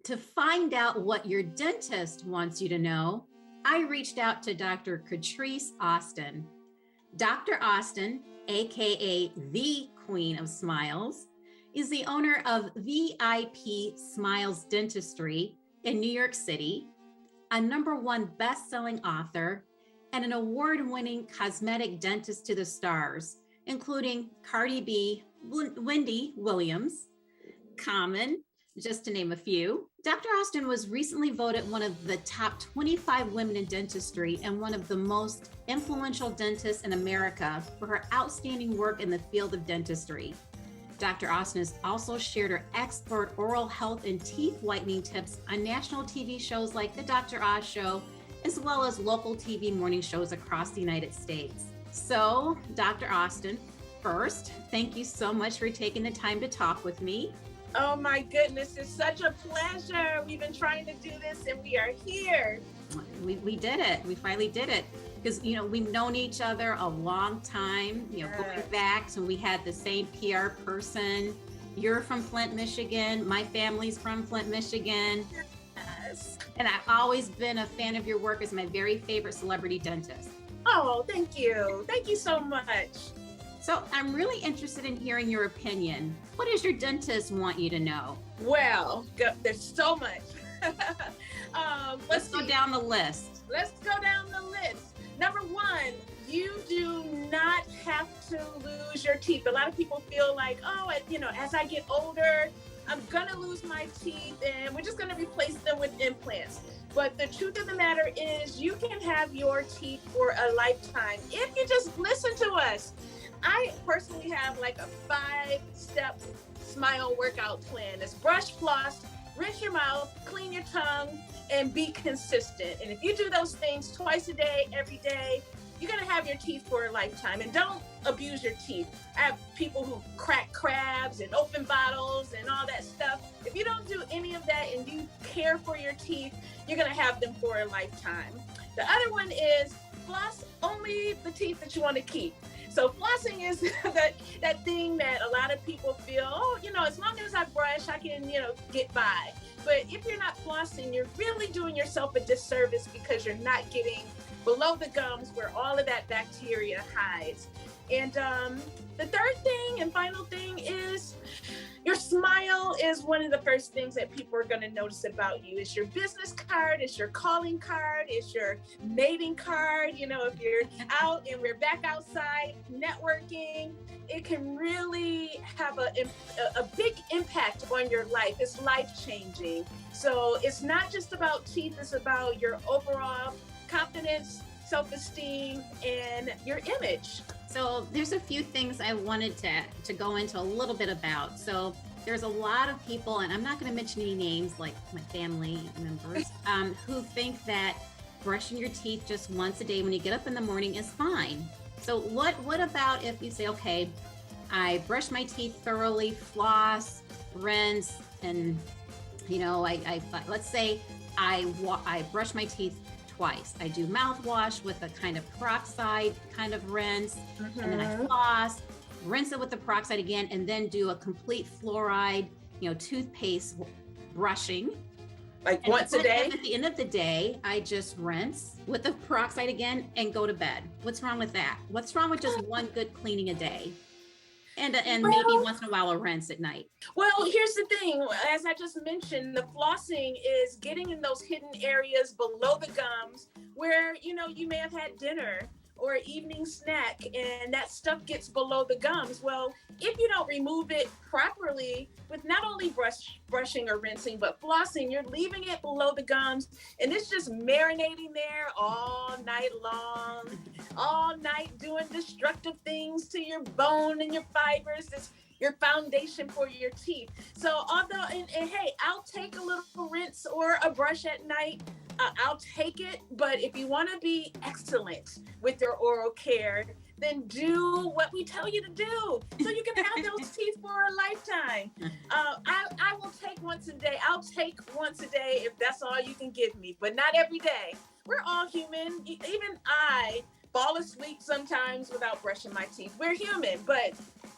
To find out what your dentist wants you to know, I reached out to Dr. Catrise Austin. Dr. Austin, aka the Queen of Smiles, is the owner of VIP Smiles Dentistry in New York City, a #1 best-selling author, and an award-winning cosmetic dentist to the stars, including Cardi B, Wendy Williams, Common, just to name a few. Dr. Austin was recently voted one of the top 25 women in dentistry and one of the most influential dentists in America for her outstanding work in the field of dentistry. Dr. Austin has also shared her expert oral health and teeth whitening tips on national TV shows like The Dr. Oz Show, as well as local TV morning shows across the United States. So, Dr. Austin, first, thank you so much for taking the time to talk with me. Oh my goodness, it's such a pleasure. We've been trying to do this and we are here. We did it. We finally did it. Because, we've known each other a long time, going back. So we had the same PR person. You're from Flint, Michigan. My family's from Flint, Michigan. Yes. And I've always been a fan of your work as my very favorite celebrity dentist. Oh, thank you. Thank you so much. So I'm really interested in hearing your opinion. What does your dentist want you to know? Well, there's so much. Let's go down the list. Let's go down the list. #1, you do not have to lose your teeth. A lot of people feel like, as I get older, I'm gonna lose my teeth and we're just gonna replace them with implants. But the truth of the matter is you can have your teeth for a lifetime if you just listen to us. I personally have like a 5-step smile workout plan. It's brush, floss, rinse your mouth, clean your tongue, and be consistent. And if you do those things twice a day, every day, you're gonna have your teeth for a lifetime. And don't abuse your teeth. I have people who crack crabs and open bottles and all that stuff. If you don't do any of that and you care for your teeth, you're gonna have them for a lifetime. The other one is floss only the teeth that you want to keep. So flossing is that thing that a lot of people feel, as long as I brush, I can, get by. But if you're not flossing, you're really doing yourself a disservice because you're not getting below the gums where all of that bacteria hides. And the third thing and final thing is your smile is one of the first things that people are going to notice about you. It's your business card, it's your calling card, it's your mating card. If you're out and we're back outside networking, it can really have a big impact on your life. It's life-changing. So it's not just about teeth, it's about your overall confidence, self-esteem, and your image. So there's a few things I wanted to go into a little bit about. So there's a lot of people, and I'm not going to mention any names like my family members, who think that brushing your teeth just once a day when you get up in the morning is fine. So what about if you say, okay, I brush my teeth thoroughly, floss, rinse, and let's say I brush my teeth twice. I do mouthwash with a kind of peroxide kind of rinse, and then I floss, rinse it with the peroxide again, and then do a complete fluoride, toothpaste brushing. Like once a day? And at the end of the day, I just rinse with the peroxide again and go to bed. What's wrong with that? What's wrong with just one good cleaning a day? And maybe once in a while a rinse at night. Well, here's the thing. As I just mentioned, the flossing is getting in those hidden areas below the gums where, you may have had dinner or evening snack and that stuff gets below the gums. Well, if you don't remove it properly with not only brushing or rinsing, but flossing, you're leaving it below the gums and it's just marinating there all night long, all night doing destructive things to your bone and your fibers. It's your foundation for your teeth. So although, and hey, I'll take a little rinse or a brush at night. I'll take it, but if you want to be excellent with your oral care, then do what we tell you to do so you can have those teeth for a lifetime. I will take once a day. I'll take once a day if that's all you can give me, but not every day. We're all human. Even I fall asleep sometimes without brushing my teeth. We're human, but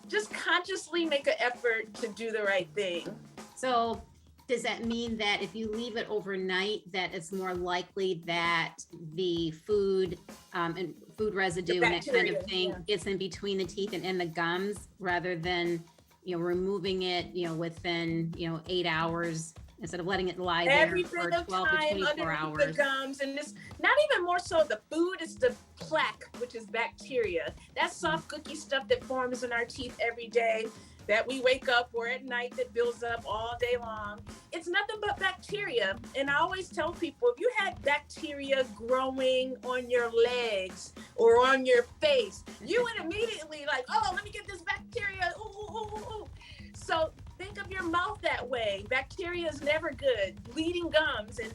just consciously make an effort to do the right thing. So Does that mean that if you leave it overnight, that it's more likely that the food and food residue and that kind of thing gets in between the teeth and in the gums, rather than, removing it, within, 8 hours, instead of letting it lie there for 12 to 24 hours? The gums, and it's not even more so the food, it's the plaque, which is bacteria. That soft cookie stuff that forms in our teeth every day, that we wake up or at night, that builds up all day long. It's nothing but bacteria. And I always tell people, if you had bacteria growing on your legs or on your face, you would immediately like, oh, let me get this bacteria. Ooh, ooh, ooh, ooh. So think of your mouth that way. Bacteria is never good. Bleeding gums and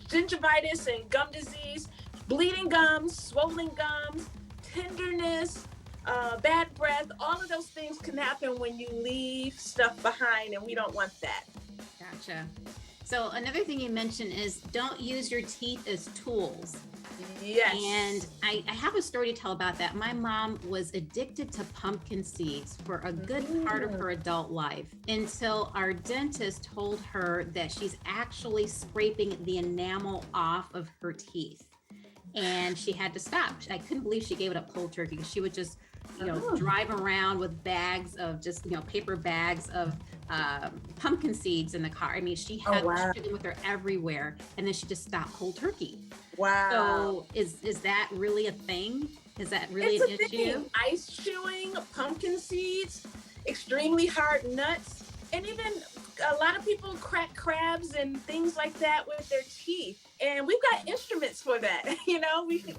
gingivitis and gum disease, bleeding gums, swollen gums, tenderness, bad breath, all of those things can happen when you leave stuff behind, and we don't want that. Gotcha. So another thing you mentioned is don't use your teeth as tools. Yes. And I have a story to tell about that. My mom was addicted to pumpkin seeds for a good part of her adult life, until our dentist told her that she's actually scraping the enamel off of her teeth. And she had to stop. I couldn't believe she gave it up cold turkey. She would just, drive around with bags of just, paper bags of pumpkin seeds in the car. I mean, she had it with her everywhere. And then she just stopped cold turkey. Wow. So is that really a thing? Is that really an issue? Ice chewing, pumpkin seeds, extremely hard nuts, and even a lot of people crack crabs and things like that with their teeth. And we've got instruments for that. We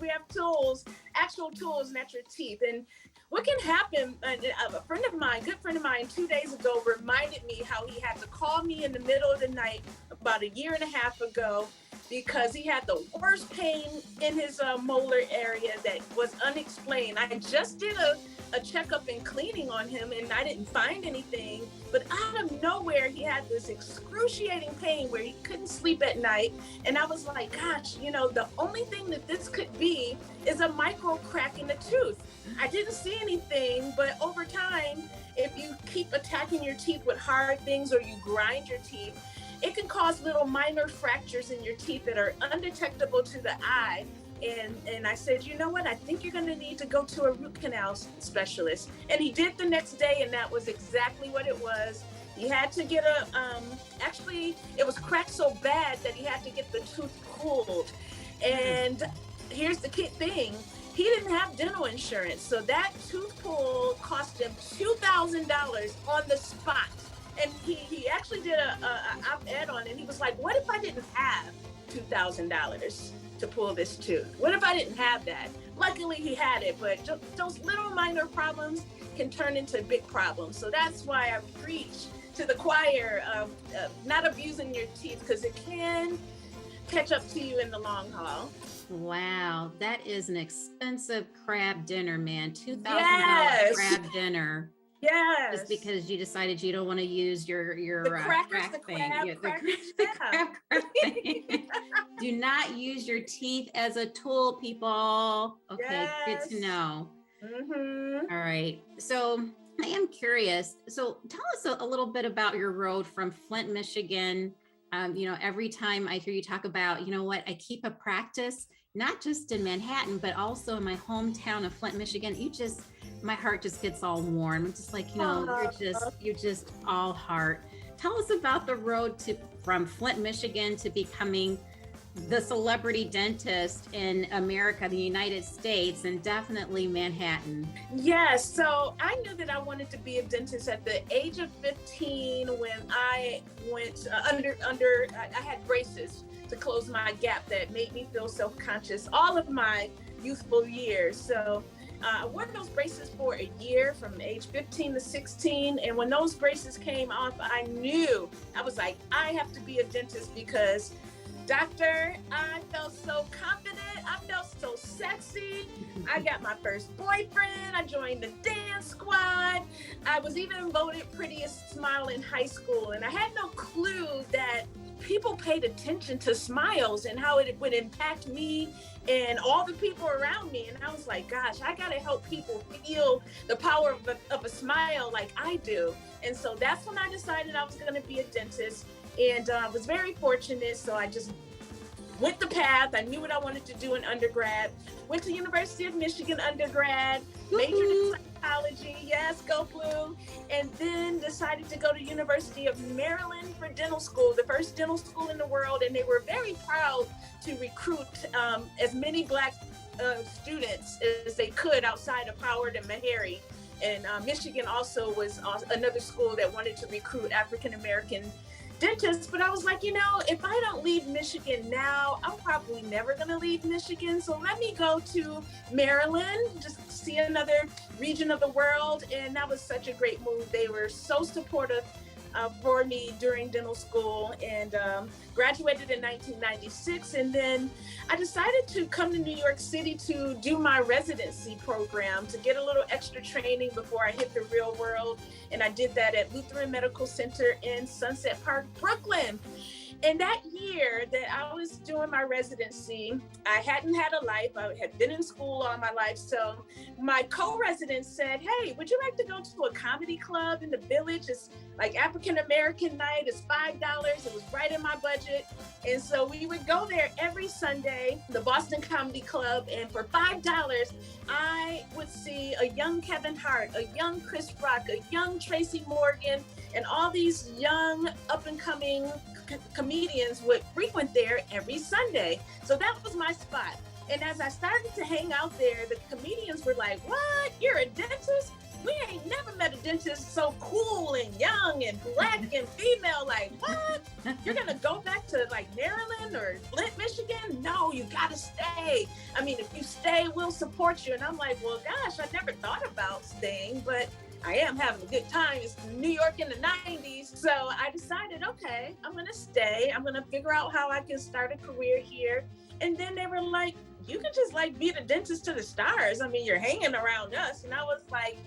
have tools, actual tools, not your teeth. And what can happen, a good friend of mine 2 days ago reminded me how he had to call me in the middle of the night about a year and a half ago, because he had the worst pain in his molar area that was unexplained. I just did a checkup and cleaning on him, and I didn't find anything, but out of nowhere he had this excruciating pain where he couldn't sleep at night. And I was like, gosh, the only thing that this could be is a micro crack in the tooth. I didn't see anything, but over time, if you keep attacking your teeth with hard things or you grind your teeth, it can cause little minor fractures in your teeth that are undetectable to the eye. And I said, you know what? I think you're going to need to go to a root canal specialist. And he did the next day, and that was exactly what it was. He had to get actually, it was cracked so bad that he had to get the tooth pulled. And here's the key thing. He didn't have dental insurance. So that tooth pull cost him $2,000 on the spot. And he actually did a op-ed on it. He was like, what if I didn't have $2,000 to pull this tooth? What if I didn't have that? Luckily he had it, but those little minor problems can turn into big problems. So that's why I preach to the choir of not abusing your teeth, because it can catch up to you in the long haul. Wow, that is an expensive crab dinner, man. $2,000 crab dinner. Yes. Just because you decided you don't want to use your crab thing. crab Thing. Do not use your teeth as a tool, people. Okay, Good to know. All right. So I am curious. So tell us a little bit about your road from Flint, Michigan. Every time I hear you talk about, I keep a practice, not just in Manhattan, but also in my hometown of Flint, Michigan. My heart just gets all warm. I'm just like, you're just all heart. Tell us about the road from Flint, Michigan to becoming the celebrity dentist in America, the United States, and definitely Manhattan. Yes. So I knew that I wanted to be a dentist at the age of 15 when I went I had braces to close my gap that made me feel self-conscious all of my youthful years. So I wore those braces for a year from age 15 to 16. And when those braces came off, I was like, I have to be a dentist, because doctor, I felt so confident. I felt so sexy. I got my first boyfriend. I joined the dance squad. I was even voted prettiest smile in high school. And I had no clue that people paid attention to smiles and how it would impact me and all the people around me. And I was like, gosh, I got to help people feel the power of a smile like I do. And so that's when I decided I was going to be a dentist. And I was very fortunate. So I just went the path. I knew what I wanted to do in undergrad. Went to University of Michigan undergrad, majored in psychology. Yes, go blue. And then decided to go to University of Maryland for dental school, the first dental school in the world. And they were very proud to recruit as many Black students as they could outside of Howard and Meharry. And Michigan also was another school that wanted to recruit African-American dentists. But I was like, if I don't leave Michigan now, I'm probably never going to leave Michigan. So let me go to Maryland, just see another region of the world. And that was such a great move. They were so supportive for me during dental school, and graduated in 1996. And then I decided to come to New York City to do my residency program, to get a little extra training before I hit the real world. And I did that at Lutheran Medical Center in Sunset Park, Brooklyn. And that year that I was doing my residency, I hadn't had a life. I had been in school all my life. So my co-resident said, hey, would you like to go to a comedy club in the Village? It's like African-American night. It's $5. It was right in my budget. And so we would go there every Sunday, the Boston Comedy Club. And for $5, I would see a young Kevin Hart, a young Chris Rock, a young Tracy Morgan, and all these young up-and-coming comedians would frequent there every Sunday. So that was my spot. And as I started to hang out there, the comedians were like, what? You're a dentist? We ain't never met a dentist so cool and young and Black and female. Like, what? You're going to go back to like Maryland or Flint, Michigan? No, you got to stay. I mean, if you stay, we'll support you. And I'm like, well, gosh, I never thought about staying, but I am having a good time. It's New York in the 90s. So I decided, okay, I'm going to stay. I'm going to figure out how I can start a career here. And then they were like, you can just like be the dentist to the stars. I mean, you're hanging around us. And I was like,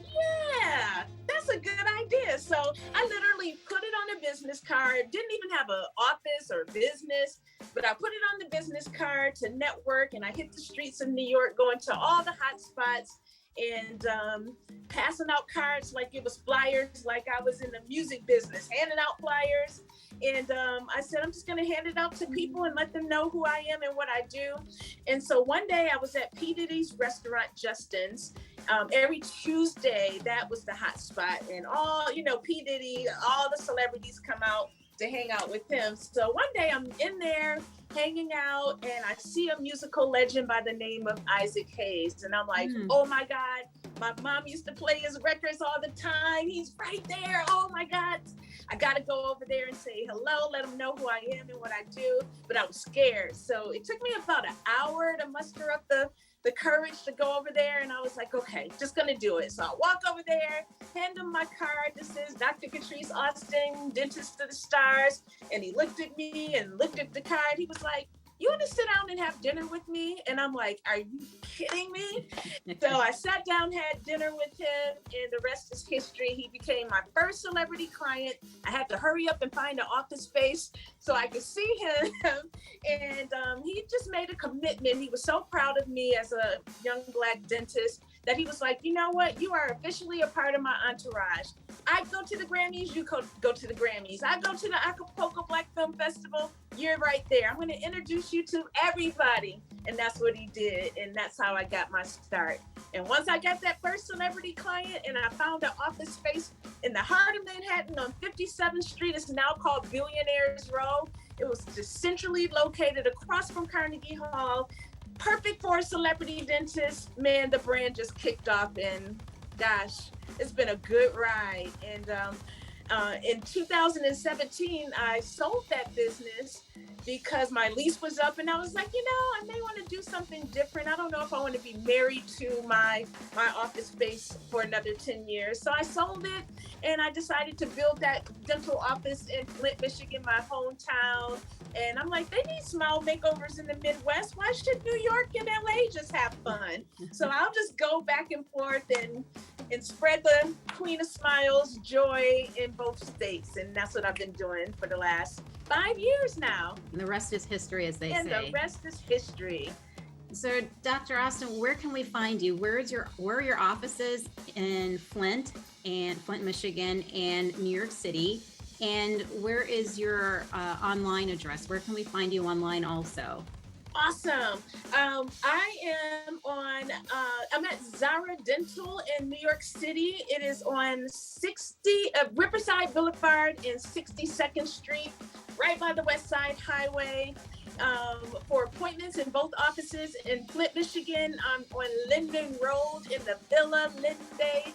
yeah, that's a good idea. So I literally put it on a business card, didn't even have an office or business, but I put it on the business card to network. And I hit the streets of New York, going to all the hot spots and passing out cards like it was flyers, like I was in the music business, handing out flyers. And I said, I'm just going to hand it out to people and let them know who I am and what I do. And so one day I was at P. Diddy's restaurant, Justin's. Every Tuesday, that was the hot spot. And all, P. Diddy, all the celebrities come out to hang out with him. So one day I'm in there hanging out and I see a musical legend by the name of Isaac Hayes. And I'm like, oh my God, my mom used to play his records all the time. He's right there. Oh my God. I got to go over there and say hello, let him know who I am and what I do. But I was scared. So it took me about an hour to muster up the courage to go over there. And I was like, okay, just going to do it. So I walk over there, hand him my card. This is Dr. Catrise Austin, dentist to the stars. And he looked at me and looked at the card. He was like, you want to sit down and have dinner with me? And I'm like, are you kidding me? So I sat down, had dinner with him, and the rest is history. He became my first celebrity client. I had to hurry up and find an office space so I could see him. And he just made a commitment. He was so proud of me as a young Black dentist that he was like, you know what? You are officially a part of my entourage. I go to the Grammys, you go to the Grammys. I go to the Acapulco Black Film Festival, you're right there. I'm going to introduce you to everybody. And that's what he did. And that's how I got my start. And once I got that first celebrity client and I found an office space in the heart of Manhattan on 57th Street, it's now called Billionaires Row. It was just centrally located across from Carnegie Hall. Perfect for a celebrity dentist. Man, the brand just kicked off, and gosh, it's been a good ride. And in 2017, I sold that business because my lease was up, and I was like, I may want to do something different. I don't know if I want to be married to my office space for another 10 years. So I sold it, and I decided to build that dental office in Flint, Michigan, my hometown. And I'm like, they need smile makeovers in the Midwest. Why should New York and LA just have fun? So I'll just go back and forth and spread the Queen of Smiles joy in both states. And that's what I've been doing for the last 5 years now. And the rest is history, as they say. And the rest is history. So, Dr. Austin, where can we find you? Where are your offices in Flint, Michigan, and New York City? And where is your online address? Where can we find you online also? Awesome. I'm at Zara Dental in New York City. It is on Riverside Boulevard and 62nd Street, right by the West Side Highway. For appointments in both offices in Flint, Michigan, I'm on Linden Road in the Villa Linde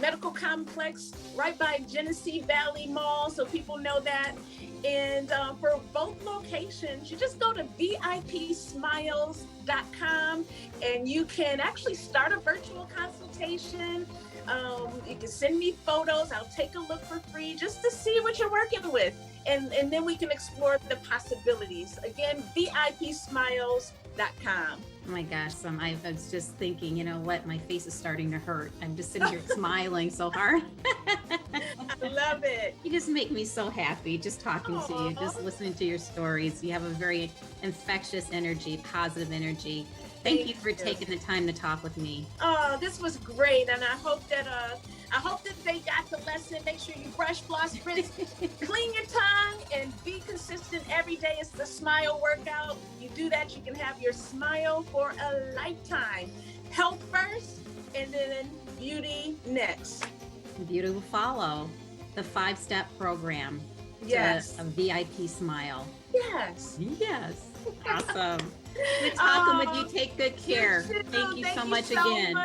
Medical Complex, right by Genesee Valley Mall, so people know that. And for both locations, you just go to VIPSmiles.com and you can actually start a virtual consultation. You can send me photos. I'll take a look for free just to see what you're working with. And then we can explore the possibilities. Again, VIPSmiles.com. Oh my gosh, I was just thinking, you know what? My face is starting to hurt. I'm just sitting here smiling so hard. I love it. You just make me so happy just talking to you, just listening to your stories. You have a very infectious energy, positive energy. Thank you for taking the time to talk with me. Oh, this was great. And I hope that they got the lesson. Make sure you brush, floss, rinse, clean your tongue, and be consistent every day. It's the smile workout. You do that, you can have your smile for a lifetime. Health first, and then beauty next. Beauty will follow. The 5-step program. Yes. A VIP smile. Yes. Yes. Awesome. Good talking with you. Take good care. Thank you so much again.